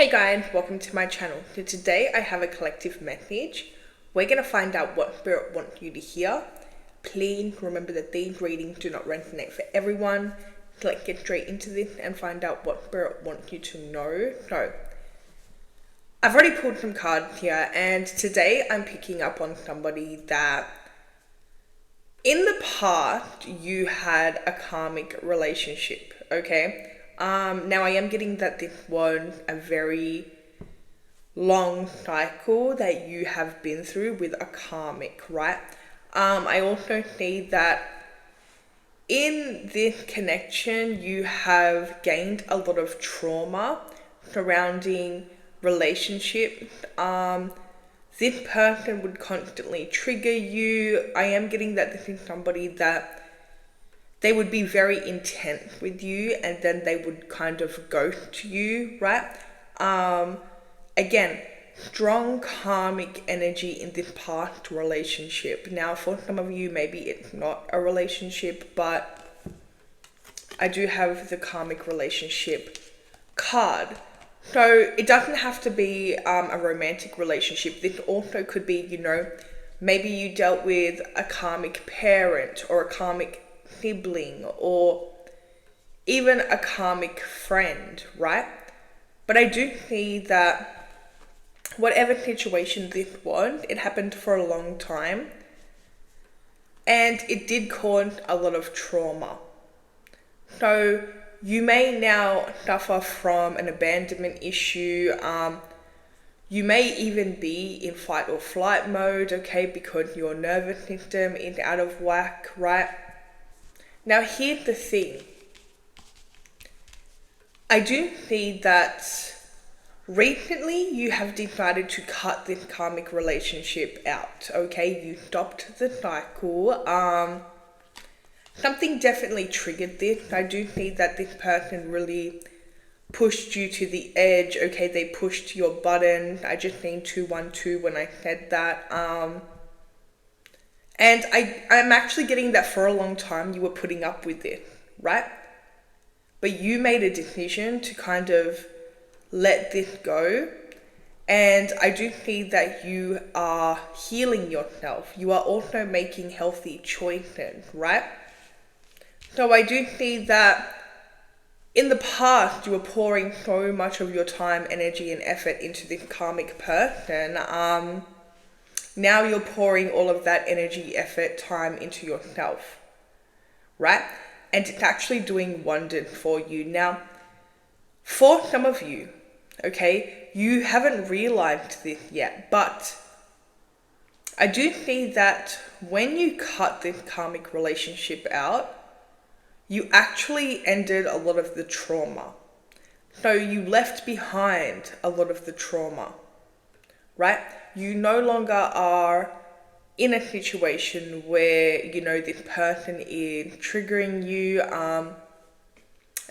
Hey guys, welcome to my channel. So today I have a collective message. We're going to find out what Spirit wants you to hear. Please remember that these readings do not resonate for everyone. So let's get straight into this and find out what Spirit wants you to know. So, I've already pulled some cards here, and today I'm picking up on somebody that in the past you had a karmic relationship, okay? Now I am getting that this was a very long cycle that you have been through with a karmic, right? I also see that in this connection you have gained a lot of trauma surrounding relationships. This person would constantly trigger you. I am getting that this is somebody that they would be very intense with you and then they would kind of ghost you, right? Again, strong karmic energy in this past relationship. Now, for some of you, maybe it's not a relationship, but I do have the karmic relationship card. So it doesn't have to be a romantic relationship. This also could be, maybe you dealt with a karmic parent or a karmic sibling or even a karmic friend, right? But I do see that whatever situation this was, it happened for a long time and it did cause a lot of trauma. So you may now suffer from an abandonment issue. You may even be in fight or flight mode, okay, because your nervous system is out of whack, right? Now here's the thing. I do see that recently you have decided to cut this karmic relationship out, okay? You stopped the cycle. Something definitely triggered this. I do see that this person really pushed you to the edge, okay? They pushed your buttons. I just seen 212 when I said that. And I'm actually getting that for a long time you were putting up with this, right? But you made a decision to kind of let this go. And I do see that you are healing yourself. You are also making healthy choices, right? So I do see that in the past you were pouring so much of your time, energy, and effort into this karmic person. Now you're pouring all of that energy, effort, time into yourself, right? And it's actually doing wonders for you. Now, for some of you, okay, you haven't realized this yet, but I do see that when you cut this karmic relationship out, you actually ended a lot of the trauma. So you left behind a lot of the trauma, right? You no longer are in a situation where, this person is triggering you. I'm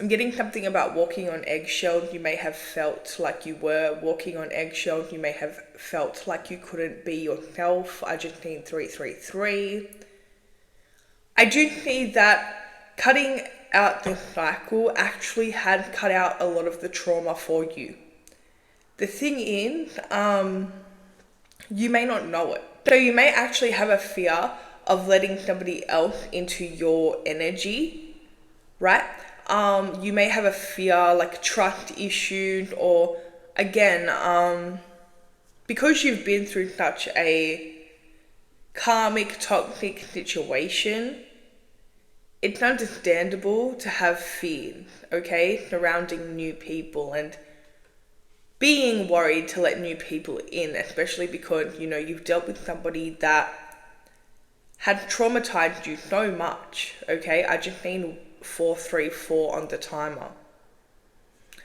getting something about walking on eggshells. You may have felt like you were walking on eggshells. You may have felt like you couldn't be yourself. I just need 333. I do see that cutting out this cycle actually had cut out a lot of the trauma for you. The thing is, you may not know it. So you may actually have a fear of letting somebody else into your energy, right? You may have a fear like trust issues, or again, because you've been through such a karmic toxic situation, it's understandable to have fears, okay, surrounding new people and being worried to let new people in, especially because, you've dealt with somebody that had traumatized you so much, okay? I just seen 434 on the timer.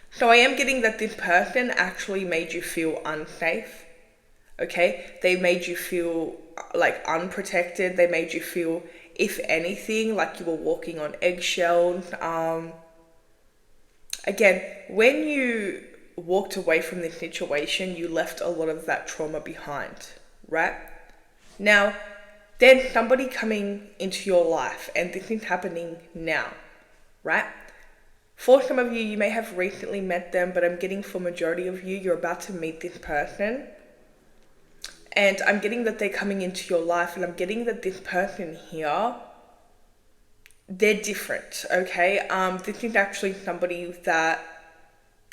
So I am getting that this person actually made you feel unsafe, okay? They made you feel like unprotected. They made you feel, if anything, like you were walking on eggshells. Again, when you walked away from this situation, you left a lot of that trauma behind, right? Now, there's somebody coming into your life, and this is happening now, right? For some of you, you may have recently met them, but I'm getting for majority of you, you're about to meet this person. And I'm getting that they're coming into your life, and I'm getting that this person here, they're different, okay? This is actually somebody that,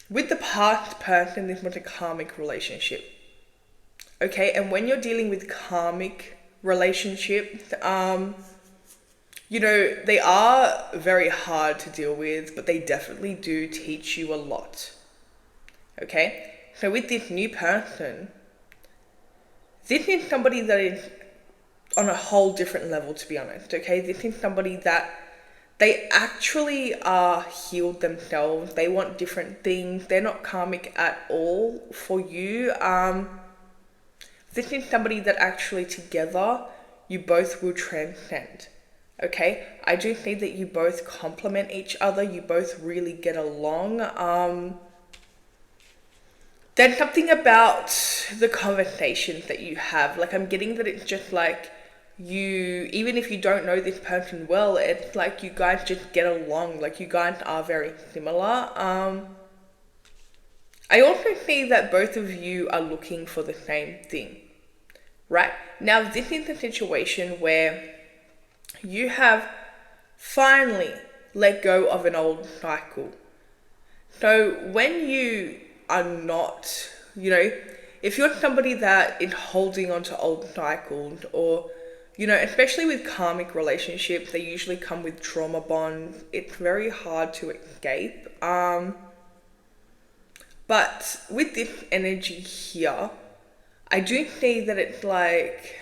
with the past person, this was a karmic relationship, okay? And when you're dealing with karmic relationships, they are very hard to deal with, but they definitely do teach you a lot, okay? So with this new person, this is somebody that is on a whole different level, to be honest, okay? This is somebody that they actually are healed themselves. They want different things. They're not karmic at all for you. This is somebody that actually together, you both will transcend, okay? I do think that you both complement each other. You both really get along. There's something about the conversations that you have. Like, I'm getting that it's just like you, even if you don't know this person well, it's like you guys just get along. Like, you guys are very similar. I also see that both of you are looking for the same thing, right? Now, this is a situation where you have finally let go of an old cycle. So when you are not, if you're somebody that is holding on to old cycles, or, especially with karmic relationships, they usually come with trauma bonds. It's very hard to escape. But with this energy here, I do see that it's like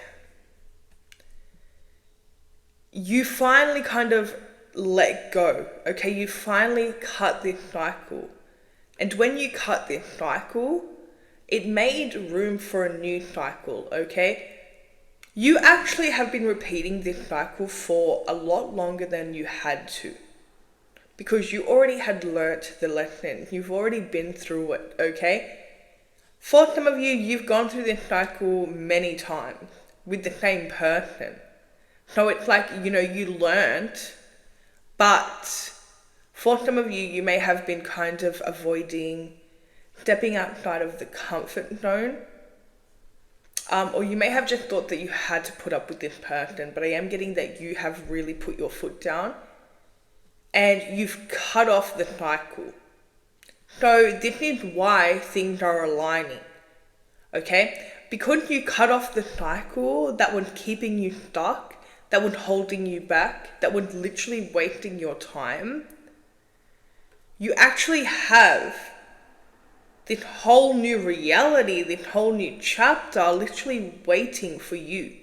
you finally kind of let go, okay? You finally cut this cycle. And when you cut this cycle, it made room for a new cycle, okay? You actually have been repeating this cycle for a lot longer than you had to, because you already had learnt the lesson. You've already been through it, okay? For some of you, you've gone through this cycle many times with the same person. So it's like, you learnt, but for some of you, you may have been kind of avoiding stepping outside of the comfort zone. Or you may have just thought that you had to put up with this person, but I am getting that you have really put your foot down and you've cut off the cycle. So this is why things are aligning, okay? Because you cut off the cycle that was keeping you stuck, that was holding you back, that was literally wasting your time, you actually have this whole new reality, this whole new chapter literally waiting for you.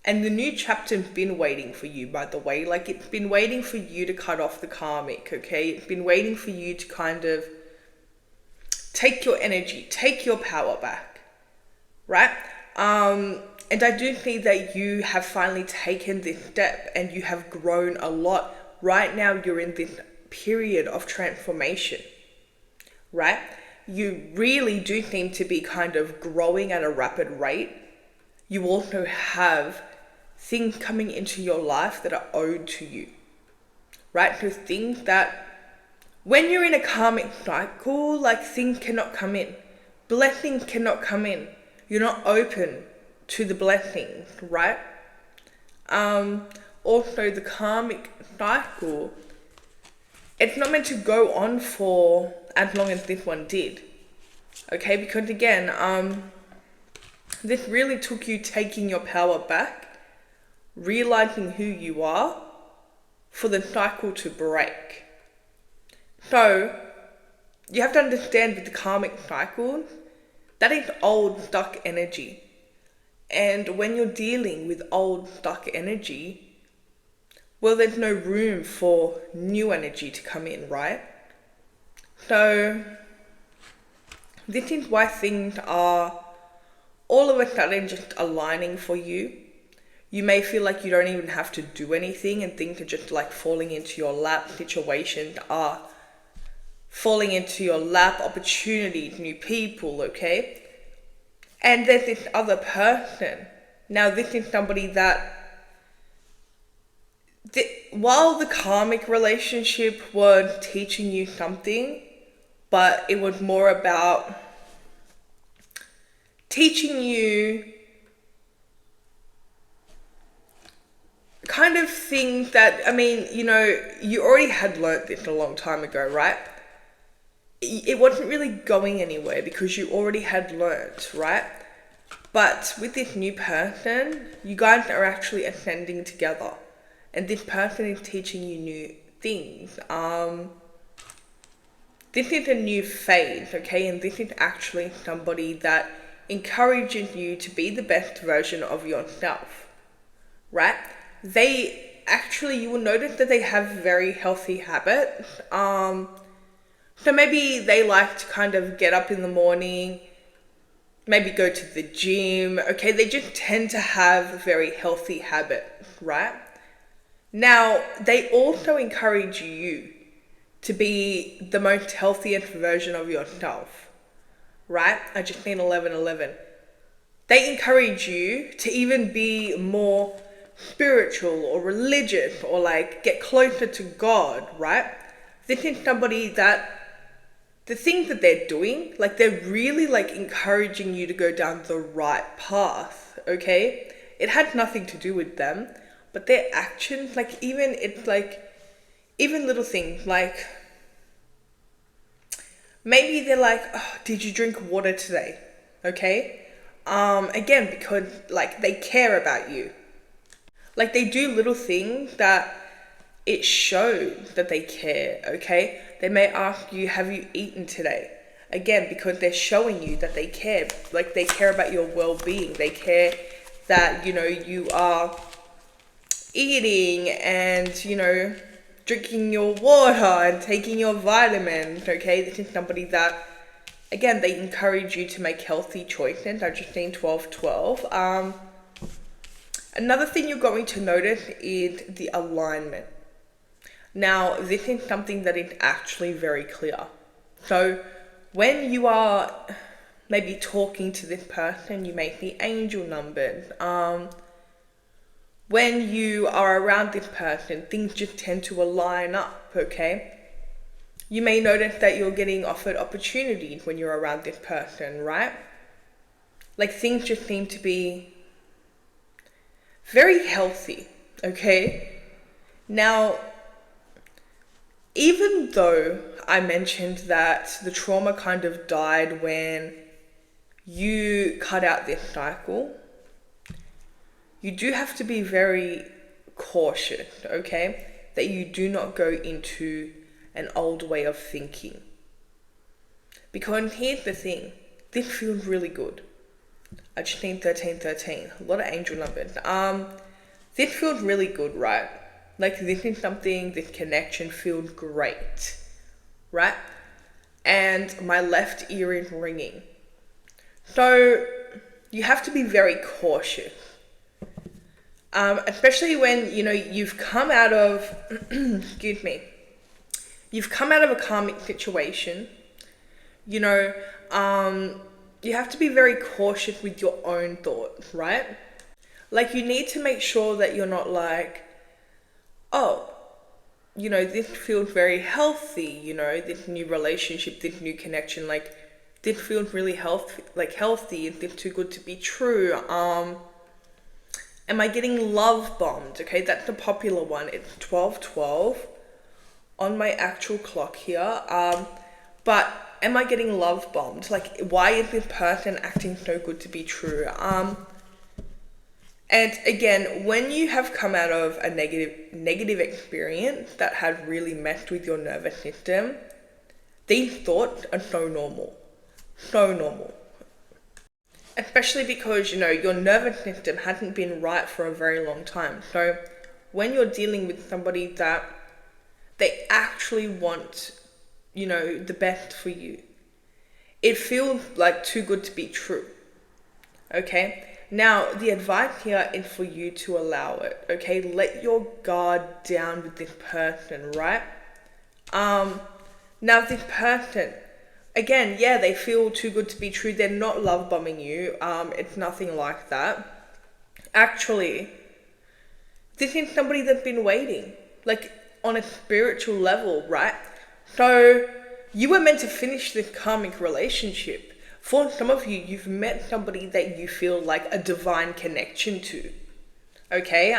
And the new chapter's been waiting for you, by the way. Like, it's been waiting for you to cut off the karmic, okay? It's been waiting for you to kind of take your energy, take your power back, right? And I do think that you have finally taken this step and you have grown a lot. Right now, you're in this period of transformation, right? You really do seem to be kind of growing at a rapid rate. You also have things coming into your life that are owed to you, right? So things that, when you're in a karmic cycle, like, things cannot come in. Blessings cannot come in. You're not open to the blessings, right? Also, the karmic cycle, it's not meant to go on for as long as this one did, okay? Because again, this really took you taking your power back, realizing who you are, for the cycle to break. So you have to understand, with the karmic cycle, that is old stuck energy. And when you're dealing with old stuck energy, well, there's no room for new energy to come in, right? So this is why things are all of a sudden just aligning for you. You may feel like you don't even have to do anything and things are just like falling into your lap. Situations are falling into your lap, opportunities, new people, okay? And there's this other person. Now, this is somebody that While the karmic relationship was teaching you something, but it was more about teaching you kind of things that, I mean, you already had learnt this a long time ago, right? It wasn't really going anywhere because you already had learnt, right? But with this new person, you guys are actually ascending together. And this person is teaching you new things. This is a new phase, okay? And this is actually somebody that encourages you to be the best version of yourself, right? You will notice that they have very healthy habits. So maybe they like to kind of get up in the morning, maybe go to the gym, okay? They just tend to have very healthy habits, right? Now, they also encourage you to be the most healthiest version of yourself, right? I just need 1111. They encourage you to even be more spiritual or religious or like get closer to God, right? This is somebody that the things that they're doing, like they're really like encouraging you to go down the right path, okay? It had nothing to do with them, but their actions, like even little things like maybe they're like, oh, did you drink water today? Okay? Again, because like they care about you. Like they do little things that it shows that they care, okay? They may ask you, have you eaten today? Again, because they're showing you that they care. Like they care about your well-being. They care that, you are eating and, drinking your water and taking your vitamins, okay? This is somebody that, again, they encourage you to make healthy choices. I've just seen 12-12. Another thing you're going to notice is the alignment. Now, this is something that is actually very clear. So, when you are maybe talking to this person, you may see angel numbers. When you are around this person, things just tend to align up, okay? You may notice that you're getting offered opportunities when you're around this person, right? Like things just seem to be very healthy, okay? Now, even though I mentioned that the trauma kind of died when you cut out this cycle, you do have to be very cautious, okay? That you do not go into an old way of thinking. Because here's the thing, this feels really good. I just need 1313, a lot of angel numbers. This feels really good, right? Like this is something, this connection feels great, right? And my left ear is ringing. So you have to be very cautious. Especially when, you've come out of, excuse me, you've come out of a karmic situation, you have to be very cautious with your own thoughts, right? Like you need to make sure that you're not like, oh, this feels very healthy, this new relationship, this new connection, like this feels really healthy, is this too good to be true? Am I getting love bombed? Okay, that's the popular one. It's 12:12 on my actual clock here. But am I getting love bombed? Like, why is this person acting so good to be true? And again, when you have come out of a negative experience that had really messed with your nervous system, these thoughts are so normal. So normal. Especially because, your nervous system hasn't been right for a very long time. So when you're dealing with somebody that they actually want, the best for you, it feels like too good to be true. Okay? Now, the advice here is for you to allow it. Okay? Let your guard down with this person, right? Now this person, again, yeah, they feel too good to be true. They're not love bombing you. It's nothing like that. Actually, This is somebody that's been waiting, like on a spiritual level, right? So you were meant to finish this karmic relationship. For some of you, you've met somebody that you feel like a divine connection to. Okay?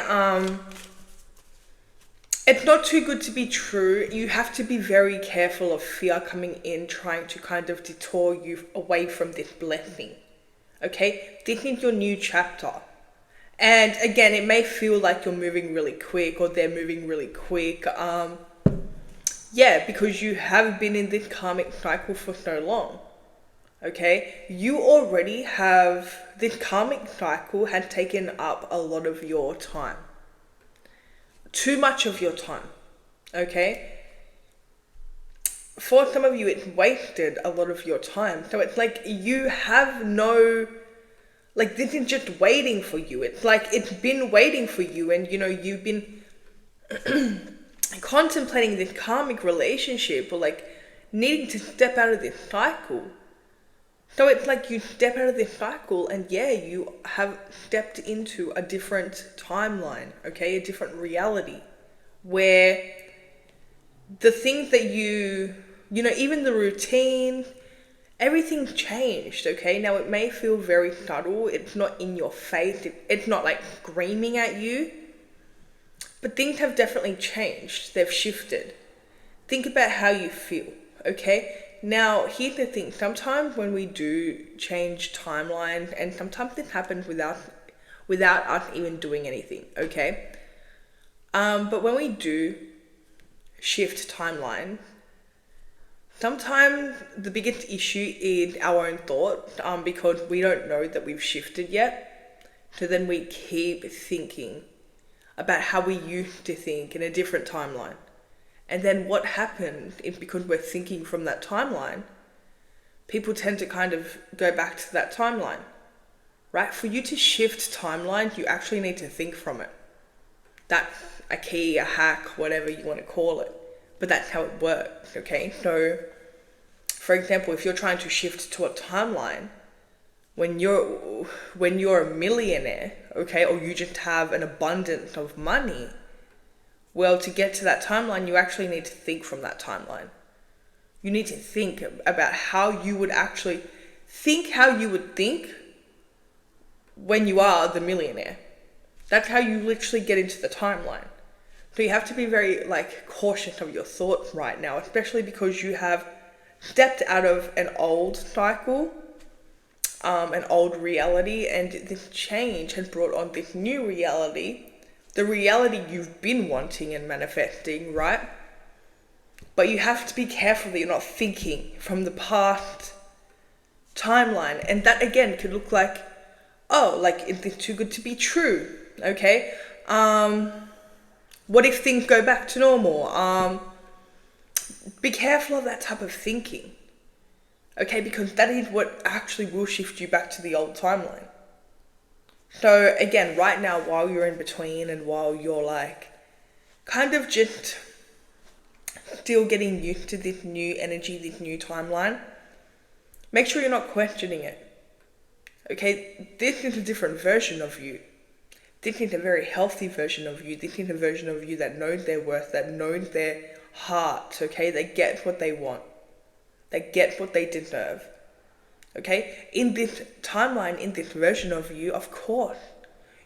It's not too good to be true. You have to be very careful of fear coming in, trying to kind of detour you away from this blessing. Okay? This is your new chapter. And again, it may feel like you're moving really quick or they're moving really quick. Yeah, because you have been in this karmic cycle for so long. Okay? You already have, this karmic cycle had taken up a lot of your time. Too much of your time. Okay? For some of you, it's wasted a lot of your time. So it's like you have no, like this is just waiting for you. It's like it's been waiting for you, and you know, you've been contemplating this karmic relationship or like needing to step out of this cycle. So it's like you step out of this cycle and yeah, you have stepped into a different timeline, okay? A different reality where the things that you know, even the routine, everything's changed, okay? Now it may feel very subtle. It's not in your face. It's not like screaming at you. But things have definitely changed. They've shifted. Think about how you feel, okay? Now, here's the thing. Sometimes when we do change timelines, and sometimes this happens without us even doing anything, okay? But when we do shift timeline, sometimes the biggest issue is our own thought, because we don't know that we've shifted yet. So then we keep thinking about how we used to think in a different timeline. And then what happens is because we're thinking from that timeline, people tend to kind of go back to that timeline, right? For you to shift timelines, you actually need to think from it. That's a key, a hack, whatever you want to call it. But that's how it works, okay? So, for example, if you're trying to shift to a timeline, when you're a millionaire, okay, or you just have an abundance of money, well, to get to that timeline, you actually need to think from that timeline. You need to think about how you would actually think how you would think when you are the millionaire. That's how you literally get into the timeline. So you have to be very cautious of your thoughts right now, especially because you have stepped out of an old cycle, an old reality, and this change has brought on this new reality. The reality you've been wanting and manifesting, right? But you have to be careful that you're not thinking from the past timeline. And that again could look like, oh, like is this too good to be true? Okay. What if things go back to normal? Be careful of that type of thinking. Okay, because that is what actually will shift you back to the old timeline. So again, right now, while you're in between and while you're kind of just still getting used to this new energy, this new timeline, make sure you're not questioning it. Okay, this is a different version of you. This is a very healthy version of you. This is a version of you that knows their worth, that knows their heart, okay? They get what they want. They get what they deserve. Okay, in this timeline, in this version of you, of course,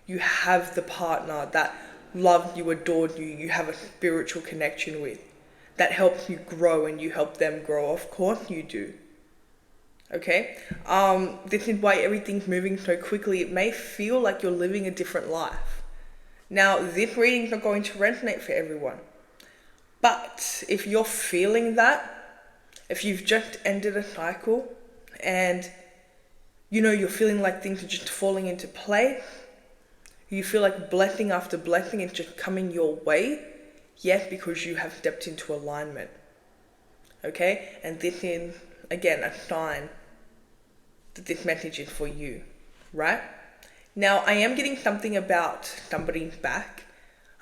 you have the partner that loved you, adored you, you have a spiritual connection with, that helps you grow and you help them grow. Of course you do. Okay, this is why everything's moving so quickly. It may feel like you're living a different life. Now, this reading's not going to resonate for everyone. But if you're feeling that, if you've just ended a cycle, and you're feeling like things are just falling into place, you feel like blessing after blessing is just coming your way, yes, because you have stepped into alignment. Okay, and this is again a sign that this message is for you, right? Now, I am getting something about somebody's back.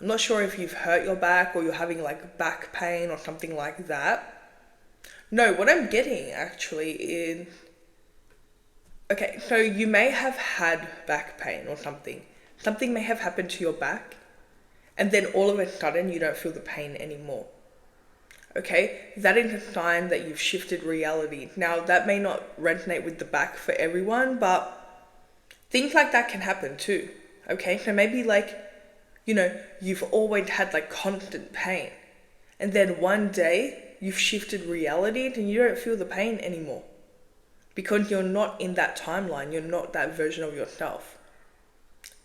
I'm not sure if you've hurt your back or you're having back pain or something like that. No, what I'm getting actually is, okay, so you may have had back pain or something. Something may have happened to your back, and then all of a sudden you don't feel the pain anymore. Okay, that is a sign that you've shifted reality. Now, that may not resonate with the back for everyone, but things like that can happen too. Okay, so maybe like, you've always had like constant pain, and then one day you've shifted reality and you don't feel the pain anymore because you're not in that timeline. You're not that version of yourself,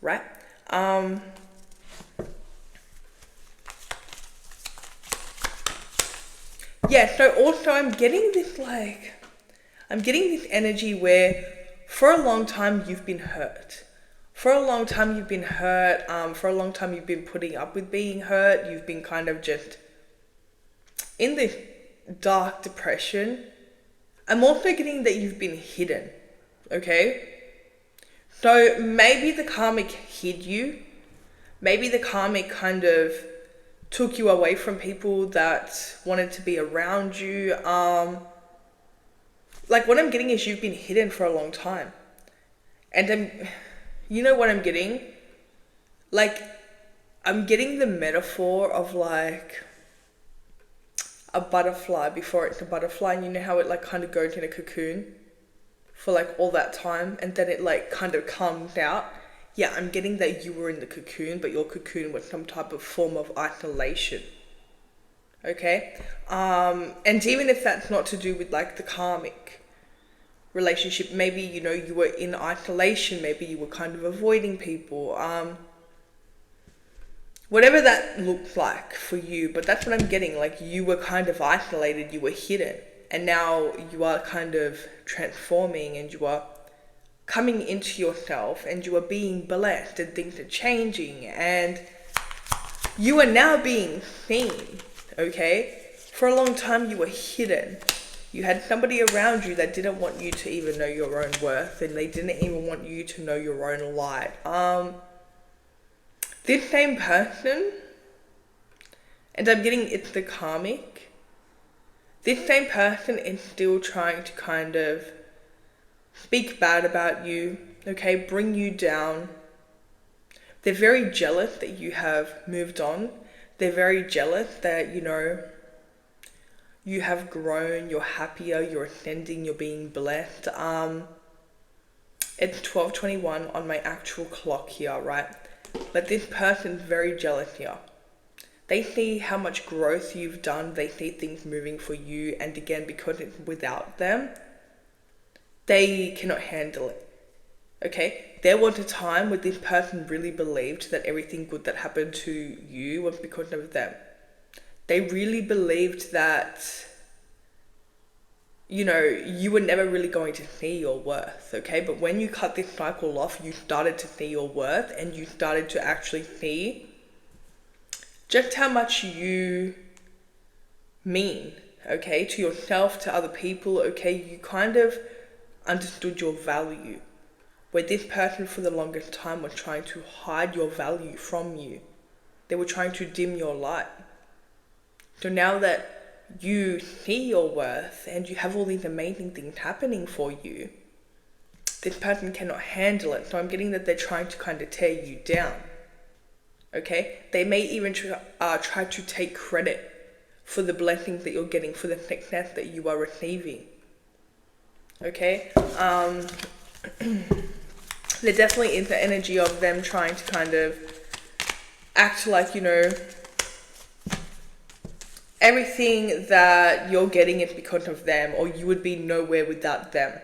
right? Yeah, so also I'm getting this energy where for a long time you've been hurt. For a long time you've been hurt. For a long time you've been putting up with being hurt. You've been kind of just in this dark depression. I'm also getting that you've been hidden, okay? So maybe the karmic hid you. Maybe the karmic kind of took you away from people that wanted to be around you. Like what I'm getting is you've been hidden for a long time. And you know what I'm getting? Like, I'm getting the metaphor of like a butterfly before it's a butterfly, and you know how it like kind of goes in a cocoon for like all that time and then it like kind of comes out. Yeah, I'm getting that you were in the cocoon, but your cocoon was some type of form of isolation. Okay? And even if that's not to do with like the karmic relationship, maybe, you were in isolation, maybe you were kind of avoiding people, whatever that looks like for you, but that's what I'm getting. Like you were kind of isolated, you were hidden, and now you are kind of transforming and you are coming into yourself and you are being blessed and things are changing and you are now being seen, okay? For a long time you were hidden. You had somebody around you that didn't want you to even know your own worth, and they didn't even want you to know your own light. This same person, and I'm getting it's the karmic, this same person is still trying to kind of speak bad about you, okay, bring you down. They're very jealous that you have moved on. They're very jealous that, you have grown, you're happier, you're ascending, you're being blessed. It's 12:21 on my actual clock here, right? But this person's very jealous here. They see how much growth you've done. They see things moving for you. And again, because it's without them, they cannot handle it. Okay? There was a time where this person really believed that everything good that happened to you was because of them. They really believed that, you were never really going to see your worth, okay? But when you cut this cycle off, you started to see your worth and you started to actually see just how much you mean, okay, to yourself, to other people, okay? You kind of understood your value, where this person for the longest time was trying to hide your value from you. They were trying to dim your light. So now that you see your worth and you have all these amazing things happening for you, this person cannot handle it. So I'm getting that they're trying to kind of tear you down. Okay? They may even try to take credit for the blessings that you're getting, for the success that you are receiving. Okay? There definitely is the energy of them trying to kind of act like, everything that you're getting is because of them, or you would be nowhere without them.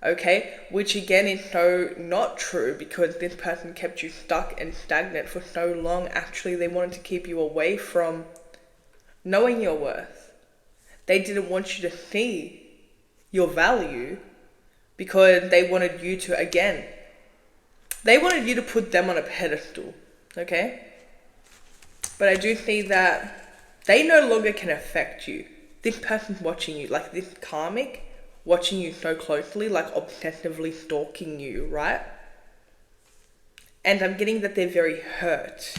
Okay? Which again is so not true, because this person kept you stuck and stagnant for so long. Actually, they wanted to keep you away from knowing your worth. They didn't want you to see your value because they wanted you to, again, they wanted you to put them on a pedestal. Okay? But I do see that they no longer can affect you. This person's watching you, like this karmic, watching you so closely, like obsessively stalking you, right? And I'm getting that they're very hurt.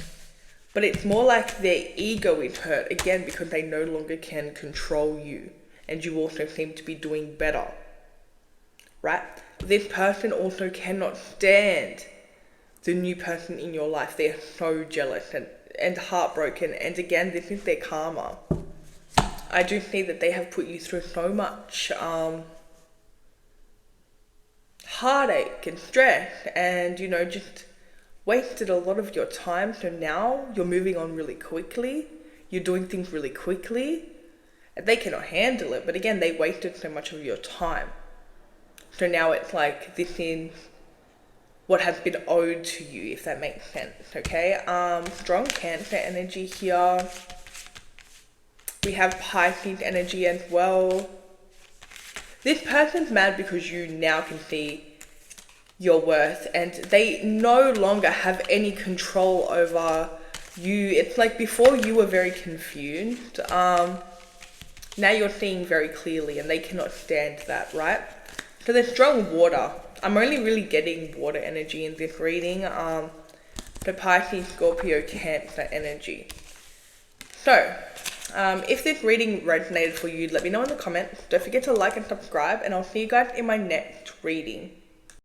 But it's more like their ego is hurt, again, because they no longer can control you. And you also seem to be doing better, right? This person also cannot stand the new person in your life, they're so jealous and heartbroken, and again, this is their karma. I do see that they have put you through so much heartache and stress, and just wasted a lot of your time. So now you're moving on really quickly, you're doing things really quickly, and they cannot handle it. But again, they wasted so much of your time. So now it's like this is what has been owed to you, if that makes sense. Okay, strong Cancer energy here. We have Pisces energy as well. This person's mad because you now can see your worth, and they no longer have any control over you. It's like before you were very confused. Now you're seeing very clearly, and they cannot stand that, right? So there's strong water. I'm only really getting water energy in this reading. The Pisces, Scorpio, Cancer energy. So, if this reading resonated for you, let me know in the comments. Don't forget to like and subscribe, and I'll see you guys in my next reading.